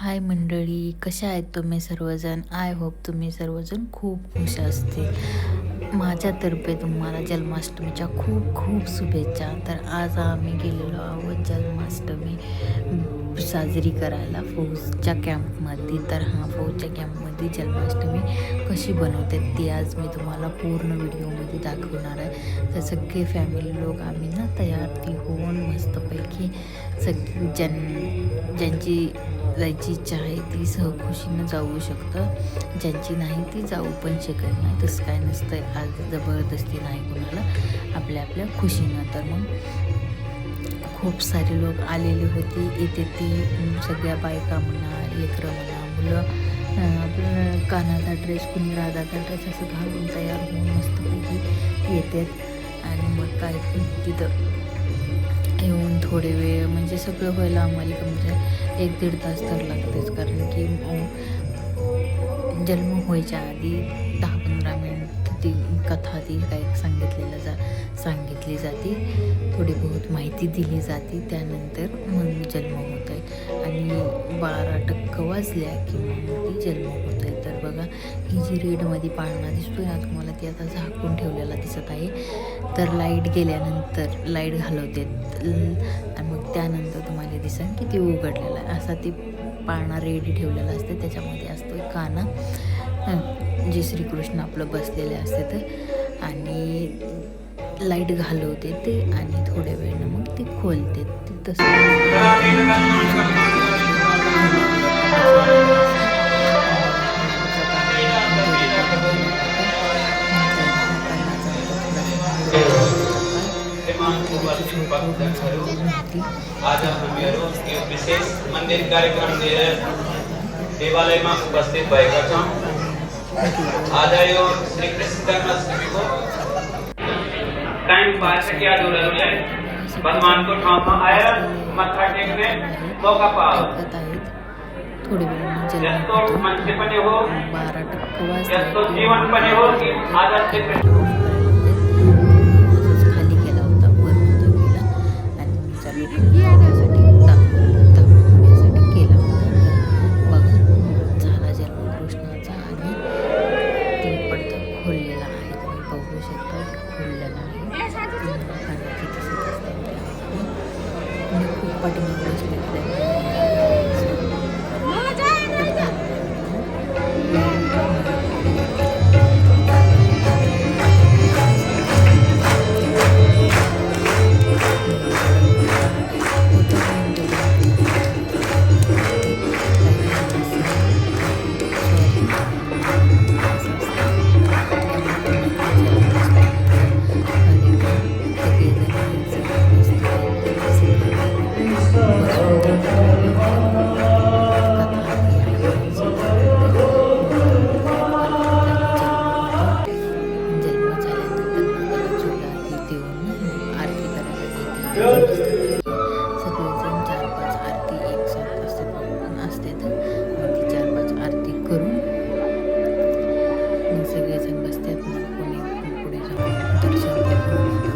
हाय मंडळी, कशा आहेत तुम्ही सर्वजण? आय होप तुम्ही सर्वजण खूप खुश असतील. माझ्यातर्फे तुम्हाला जन्माष्टमीच्या खूप खूप शुभेच्छा. तर आज आम्ही गेलेलो आहोत जन्माष्टमी साजरी करायला फौजच्या कॅम्पमध्ये. तर फौजच्या कॅम्पमध्ये जन्माष्टमी कशी बनवते ती आज मी तुम्हाला पूर्ण व्हिडिओमध्ये दाखवणार आहे. तर सगळे फॅमिली लोक आम्ही ना तयारी होऊन मस्तपैकी सगळी ज्यांची जायची इच्छा आहे ती सहखुशीनं जाऊ शकतं, ज्यांची नाही ती जाऊ पण शकत नाही. तसं काय नसतं, आज जबरदस्ती नाही कोणाला, आपल्या आपल्या खुशीनं. तर मग खूप सारे लोक आलेली होती. येते ती सगळ्या बायका म्हणा, लेकरं म्हणा, मुलं आपलं कानाचा ड्रेस, कुणी राधाचा ड्रेस असं घालून तयार होऊन मस्तपैकी येतात. आणि मग काय तिथं येऊन थोडे वेळ म्हणजे सगळं व्हायला आम्हाला म्हणजे 1-1.5 तास तर लागतेच, कारण की जन्म व्हायच्या आधी 10-15 मिनिट ती कथा ती काही सांगितली जाते, थोडी बहुत माहिती दिली जाते, त्यानंतर मग जन्म होत आहे. आणि 12 वाजल्या की मग ती जन्म होत आहे. तर बघा, ही जी रेडमध्ये पाळणा दिसतोय ना तुम्हाला, ती आता झाकून ठेवलेला दिसत आहे. तर लाईट गेल्यानंतर लाईट घालवते आणि मग त्यानंतर तुम्हाला दिसेल की ती उघडलेला आहे. असा ती पाळणा रेडी ठेवलेला असते. त्याच्यामध्ये असतो काना, जे श्रीकृष्ण आपलं बसलेले असते तर, आणि लाईट घालवते ते आणि थोड्या वेळानं मग ती खोलते. ती तसं आज हम एक विशेष मंदिर कार्यक्रम दे रहे हैं। देवालय में उपस्थित भएका छौं। आज यो श्री कृष्ण जन्माष्टमी को टाइम पास के आदुरले भगवान को ठाउँमा आएर मत्था टेक्ने मौका पाओ। थोडी वेळ यस्तो मान्छे पनि हो, 12 यस्तो जीवन पनि हो कि आज श्री खाली गेला होता, वर गेला आणि दाखवण्यासाठी केला होता. बघा, झाला जन्म कृष्णाचा आणि ते पडदा खोललेला आहे. तुम्ही बघू शकता, खोललेला आहे. पाण्याची दिसत असते त्यामध्ये खूप पाठीमागे बसले. सगळेजण 4-5 आरती एकसाथ असते तर मग ती 4-5 आरती करून मग सगळेजण बसतात. मग कोणी पुढे जाऊन दर्शन छान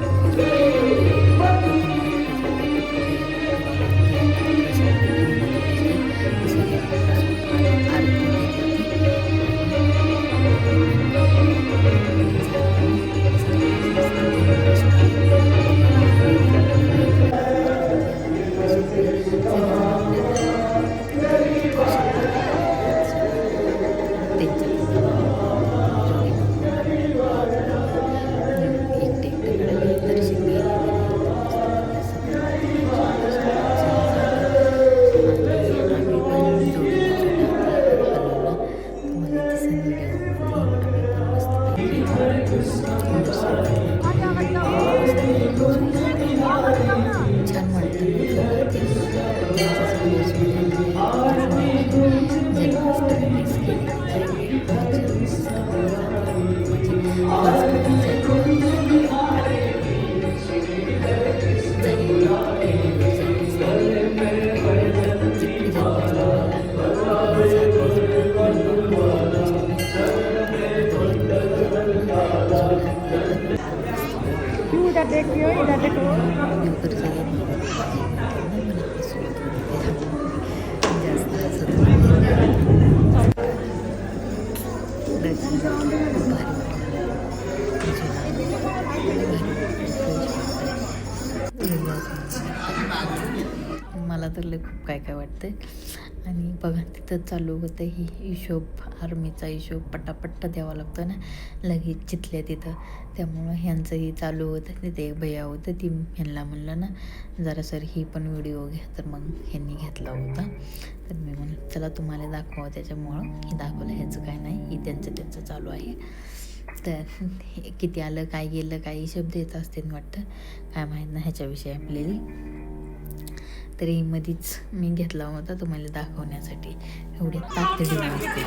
udah dekho जास्त खूप भारी वाटतं. मला तर लय खूप काय काय वाटतंय. आणि बघा तिथं चालू होतं ही हिशोब, आर्मीचा हिशोब पटापट्ट द्यावा लागतो ना लगेच चितल्या तिथं. त्यामुळं ह्यांचंही चालू होतं. तिथे एक भैया होतं, ती ह्यांना म्हणलं ना जरा सर ही पण व्हिडिओ घ्या, तर मग ह्यांनी घेतला होता. तर मी म्हणलं चला तुम्हाला दाखवा, त्याच्यामुळं हे दाखवलं. ह्याचं काय नाही, ही त्यांचं चालू आहे. तर हे किती आलं, काय गेलं, काय हिशोब देत असते वाटतं, काय माहीत नाही ह्याच्याविषयी आपल्याला. तरी मध्येच मी घेतला होता तुम्हाला दाखवण्यासाठी. एवढी तातडीने असते.